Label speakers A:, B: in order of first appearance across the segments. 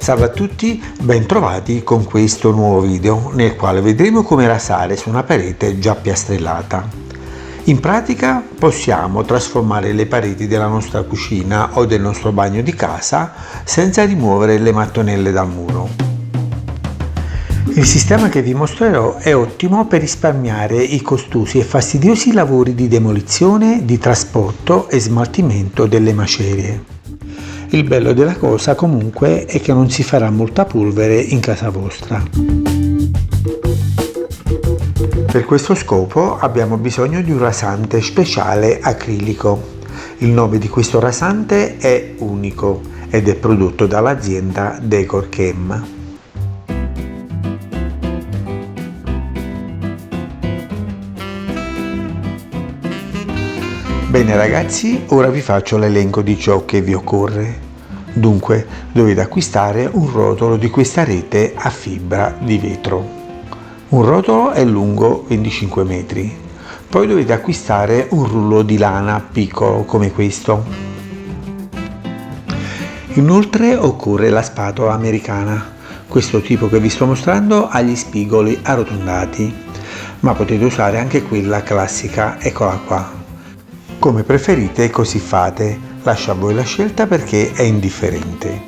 A: Salve a tutti, bentrovati con questo nuovo video nel quale vedremo come rasare su una parete già piastrellata. In pratica possiamo trasformare le pareti della nostra cucina o del nostro bagno di casa senza rimuovere le mattonelle dal muro. Il sistema che vi mostrerò è ottimo per risparmiare i costosi e fastidiosi lavori di demolizione, di trasporto e smaltimento delle macerie. Il bello della cosa comunque è che non si farà molta polvere in casa vostra. Per questo scopo abbiamo bisogno di un rasante speciale acrilico. Il nome di questo rasante è Unico ed è prodotto dall'azienda Decor-Chem. Bene ragazzi, ora vi faccio l'elenco di ciò che vi occorre. Dunque, dovete acquistare un rotolo di questa rete a fibra di vetro. Un rotolo è lungo 25 metri. Poi dovete acquistare un rullo di lana piccolo come questo. Inoltre occorre la spatola americana. Questo tipo che vi sto mostrando ha gli spigoli arrotondati, ma potete usare anche quella classica, eccola qua. Come preferite così fate, lascio a voi la scelta perché è indifferente.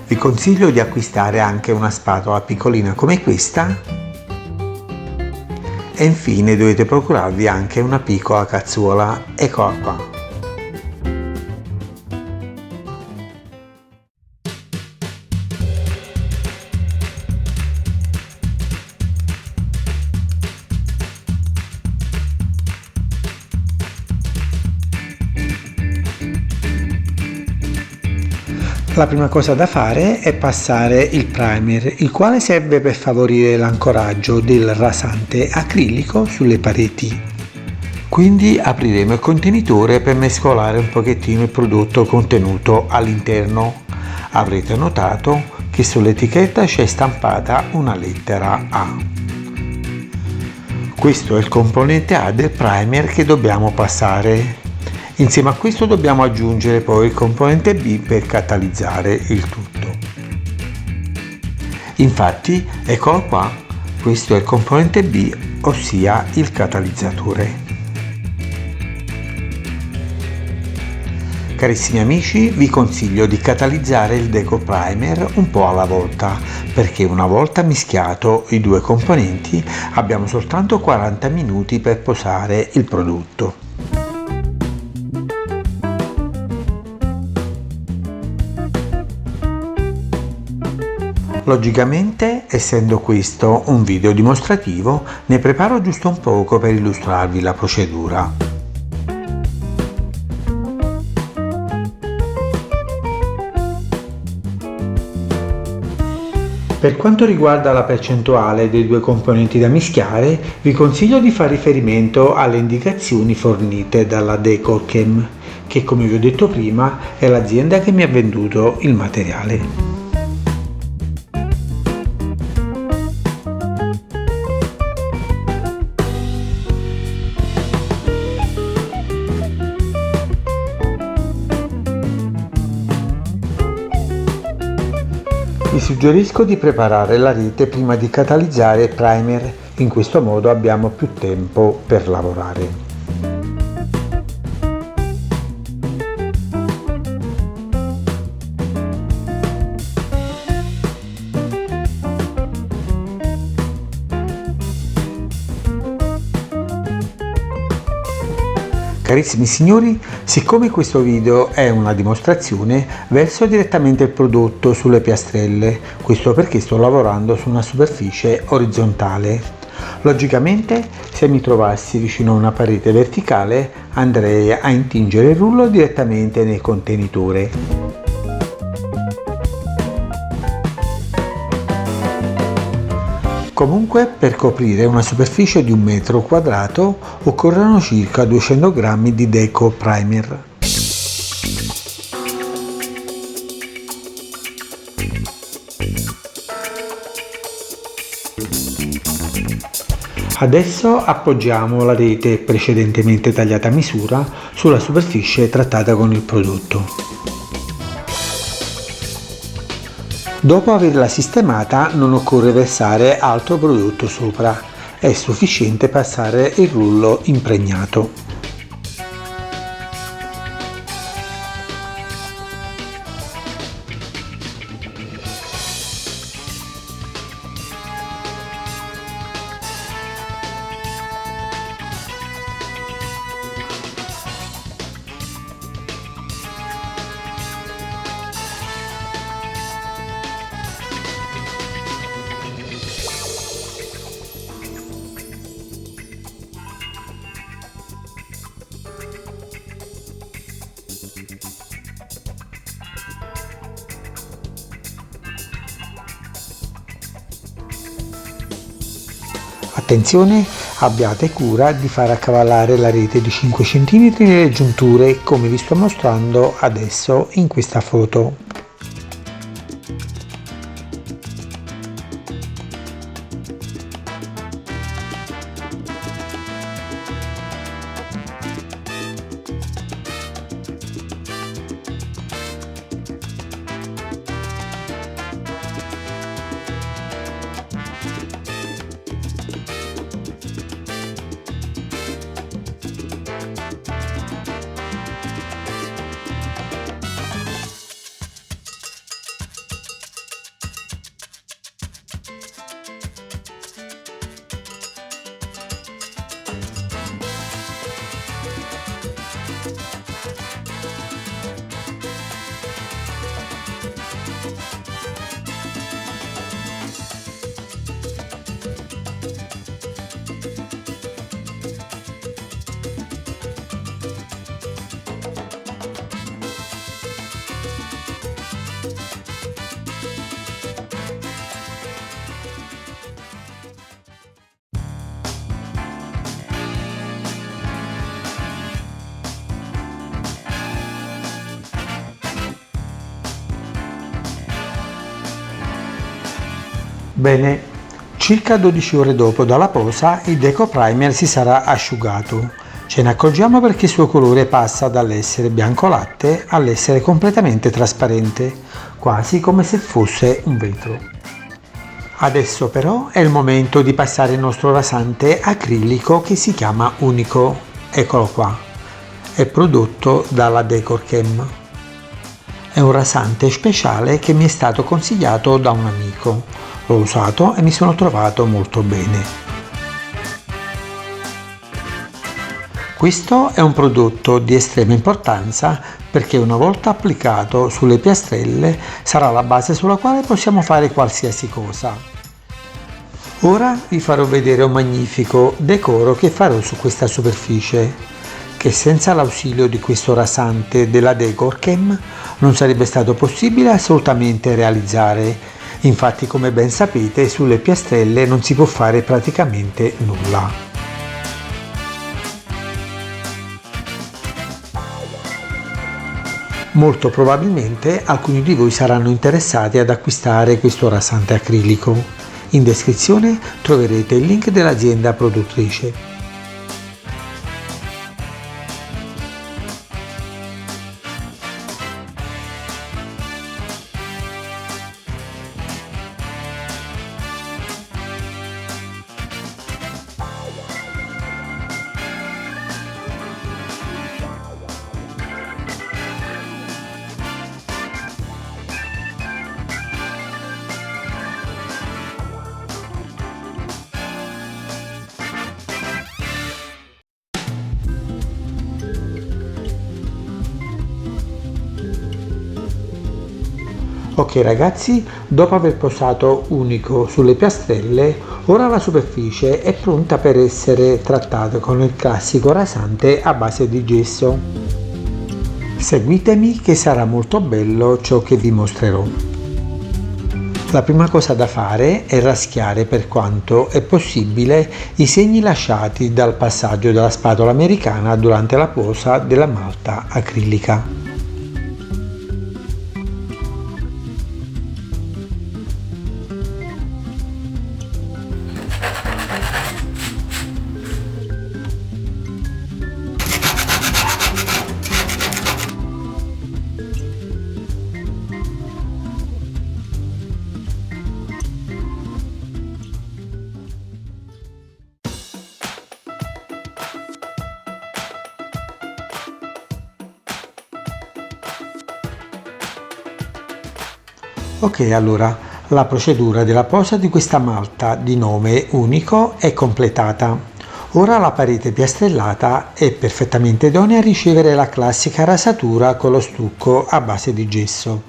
A: Vi consiglio di acquistare anche una spatola piccolina come questa e infine dovete procurarvi anche una piccola cazzuola, eccola qua. La prima cosa da fare è passare il primer, il quale serve per favorire l'ancoraggio del rasante acrilico sulle pareti. Quindi apriremo il contenitore per mescolare un pochettino il prodotto contenuto all'interno. Avrete notato che sull'etichetta c'è stampata una lettera A. Questo è il componente A del primer che dobbiamo passare. Insieme a questo dobbiamo aggiungere poi il componente B per catalizzare il tutto. Infatti, eccolo qua, questo è il componente B, ossia il catalizzatore. Carissimi amici, vi consiglio di catalizzare il Decor Primer un po' alla volta, perché una volta mischiato i due componenti abbiamo soltanto 40 minuti per posare il prodotto. Logicamente, essendo questo un video dimostrativo, ne preparo giusto un poco per illustrarvi la procedura. Per quanto riguarda la percentuale dei due componenti da mischiare, vi consiglio di fare riferimento alle indicazioni fornite dalla Decor-Chem, che come vi ho detto prima è l'azienda che mi ha venduto il materiale. Vi suggerisco di preparare la rete prima di catalizzare il primer, in questo modo abbiamo più tempo per lavorare. Carissimi signori, siccome questo video è una dimostrazione, verso direttamente il prodotto sulle piastrelle, questo perché sto lavorando su una superficie orizzontale. Logicamente, se mi trovassi vicino a una parete verticale, andrei a intingere il rullo direttamente nel contenitore. Comunque, per coprire una superficie di 1 metro quadrato occorrono circa 200 g di Decor Primer. Adesso appoggiamo la rete precedentemente tagliata a misura sulla superficie trattata con il prodotto. Dopo averla sistemata non occorre versare altro prodotto sopra, è sufficiente passare il rullo impregnato. Attenzione, abbiate cura di far accavallare la rete di 5 cm nelle giunture come vi sto mostrando adesso in questa foto. Bene, circa 12 ore dopo dalla posa il Deco Primer si sarà asciugato. Ce ne accorgiamo perché il suo colore passa dall'essere bianco latte all'essere completamente trasparente, quasi come se fosse un vetro. Adesso però è il momento di passare il nostro rasante acrilico che si chiama Unico. Eccolo qua, è prodotto dalla Decorchem. È un rasante speciale che mi è stato consigliato da un amico. L'ho usato e mi sono trovato molto bene. Questo è un prodotto di estrema importanza perché una volta applicato sulle piastrelle sarà la base sulla quale possiamo fare qualsiasi cosa. Ora vi farò vedere un magnifico decoro che farò su questa superficie, che senza l'ausilio di questo rasante della Decorchem non sarebbe stato possibile assolutamente realizzare. Infatti, come ben sapete, sulle piastrelle non si può fare praticamente nulla. Molto probabilmente alcuni di voi saranno interessati ad acquistare questo rasante acrilico. In descrizione troverete il link dell'azienda produttrice. Ok ragazzi, dopo aver posato Unico sulle piastrelle, ora la superficie è pronta per essere trattata con il classico rasante a base di gesso. Seguitemi che sarà molto bello ciò che vi mostrerò. La prima cosa da fare è raschiare per quanto è possibile i segni lasciati dal passaggio della spatola americana durante la posa della malta acrilica. Ok, allora la procedura della posa di questa malta di nome unico è completata. Ora la parete piastrellata è perfettamente idonea a ricevere la classica rasatura con lo stucco a base di gesso.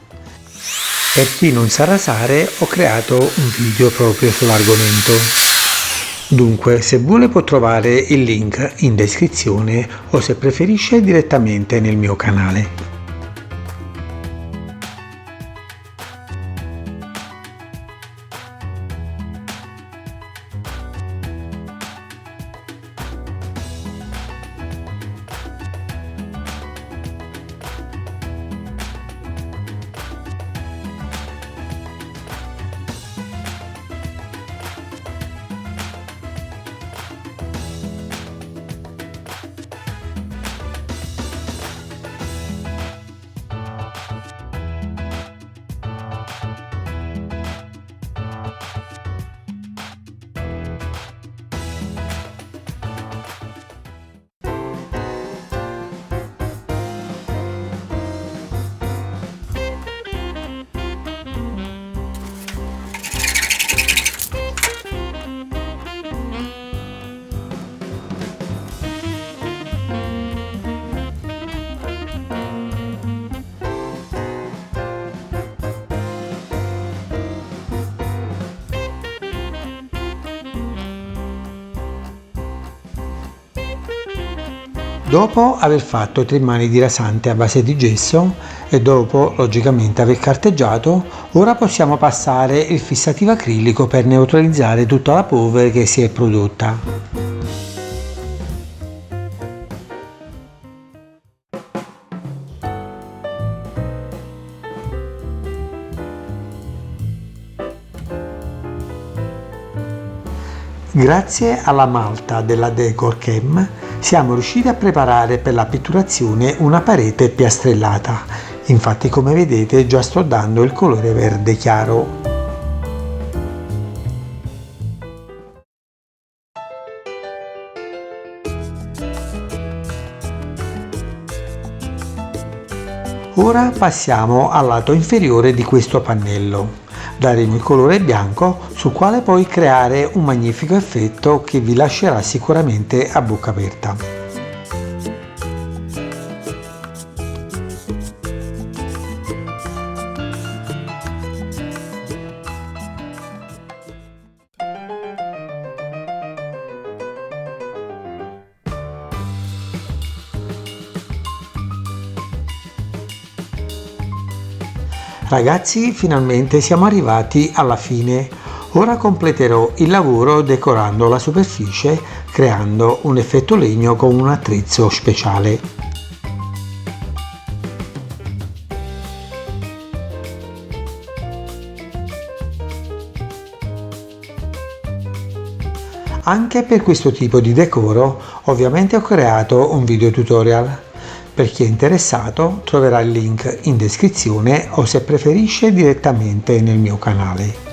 A: Per chi non sa rasare ho creato un video proprio sull'argomento. Dunque, se vuole può trovare il link in descrizione o se preferisce direttamente nel mio canale. Dopo aver fatto 3 mani di rasante a base di gesso e dopo logicamente aver carteggiato, ora possiamo passare il fissativo acrilico per neutralizzare tutta la polvere che si è prodotta. Grazie alla malta della Decor Chem siamo riusciti a preparare per la pitturazione una parete piastrellata. Infatti, come vedete, già sto dando il colore verde chiaro. Ora passiamo al lato inferiore di questo pannello. Daremo il colore bianco sul quale poi creare un magnifico effetto che vi lascerà sicuramente a bocca aperta. Ragazzi, finalmente siamo arrivati alla fine. Ora completerò il lavoro decorando la superficie, creando un effetto legno con un attrezzo speciale. Anche per questo tipo di decoro, ovviamente ho creato un video tutorial. Per chi è interessato troverà il link in descrizione o se preferisce direttamente nel mio canale.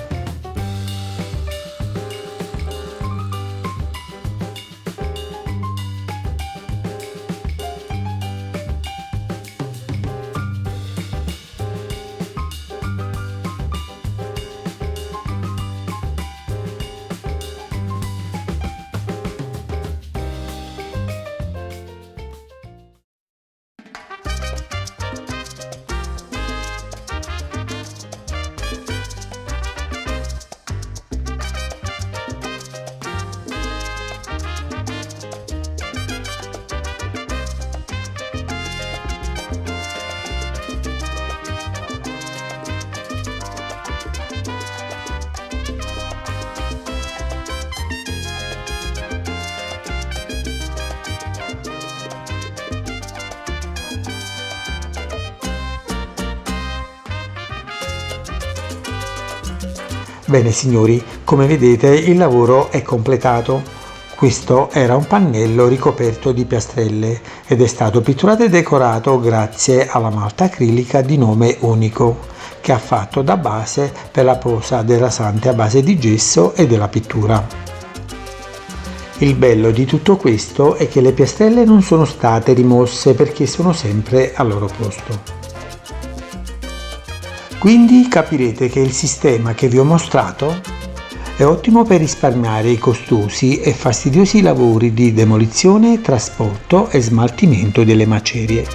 A: Bene signori, come vedete il lavoro è completato. Questo era un pannello ricoperto di piastrelle ed è stato pitturato e decorato grazie alla malta acrilica di nome unico, che ha fatto da base per la posa del rasante a base di gesso e della pittura. Il bello di tutto questo è che le piastrelle non sono state rimosse perché sono sempre al loro posto. Quindi capirete che il sistema che vi ho mostrato è ottimo per risparmiare i costosi e fastidiosi lavori di demolizione, trasporto e smaltimento delle macerie.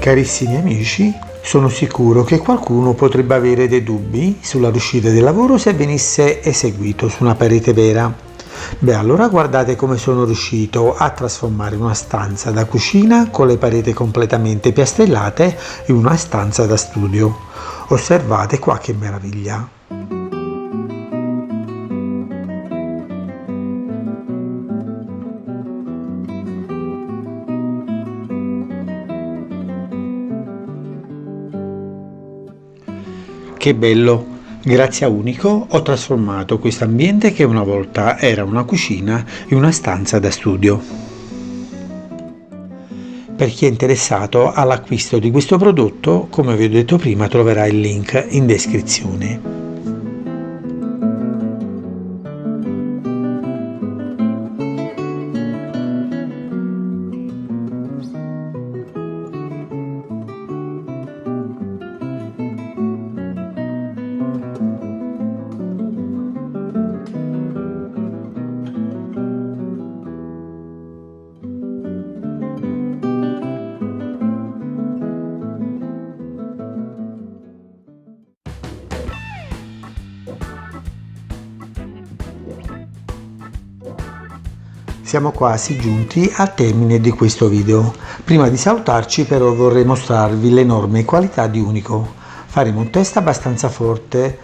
A: Carissimi amici, sono sicuro che qualcuno potrebbe avere dei dubbi sulla riuscita del lavoro se venisse eseguito su una parete vera. Beh, allora guardate come sono riuscito a trasformare una stanza da cucina con le pareti completamente piastrellate in una stanza da studio. Osservate qua che meraviglia! Che bello! Grazie a Unico ho trasformato questo ambiente che una volta era una cucina in una stanza da studio. Per chi è interessato all'acquisto di questo prodotto, come vi ho detto prima, troverà il link in descrizione. Siamo quasi giunti al termine di questo video. Prima di salutarci però vorrei mostrarvi l'enorme qualità di Unico. Faremo un test abbastanza forte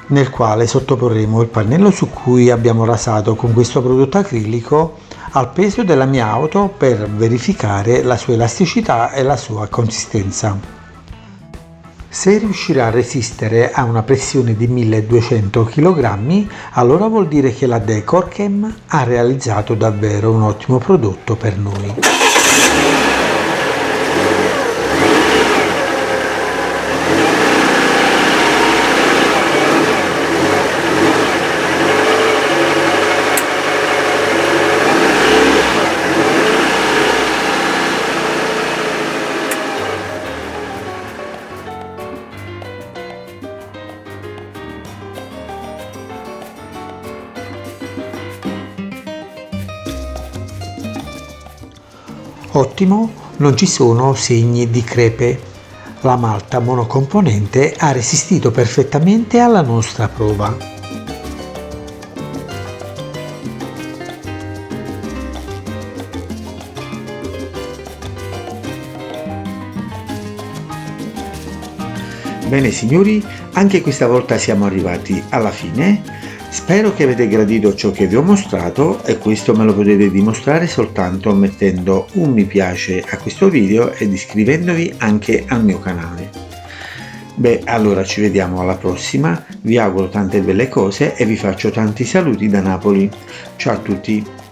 A: nel quale sottoporremo il pannello su cui abbiamo rasato con questo prodotto acrilico al peso della mia auto per verificare la sua elasticità e la sua consistenza. Se riuscirà a resistere a una pressione di 1200 kg, allora vuol dire che la Decorchem ha realizzato davvero un ottimo prodotto per noi. Ottimo, non ci sono segni di crepe. La malta monocomponente ha resistito perfettamente alla nostra prova. Bene signori, anche questa volta siamo arrivati alla fine. Spero che avete gradito ciò che vi ho mostrato e questo me lo potete dimostrare soltanto mettendo un mi piace a questo video ed iscrivendovi anche al mio canale. Beh, allora ci vediamo alla prossima, vi auguro tante belle cose e vi faccio tanti saluti da Napoli. Ciao a tutti!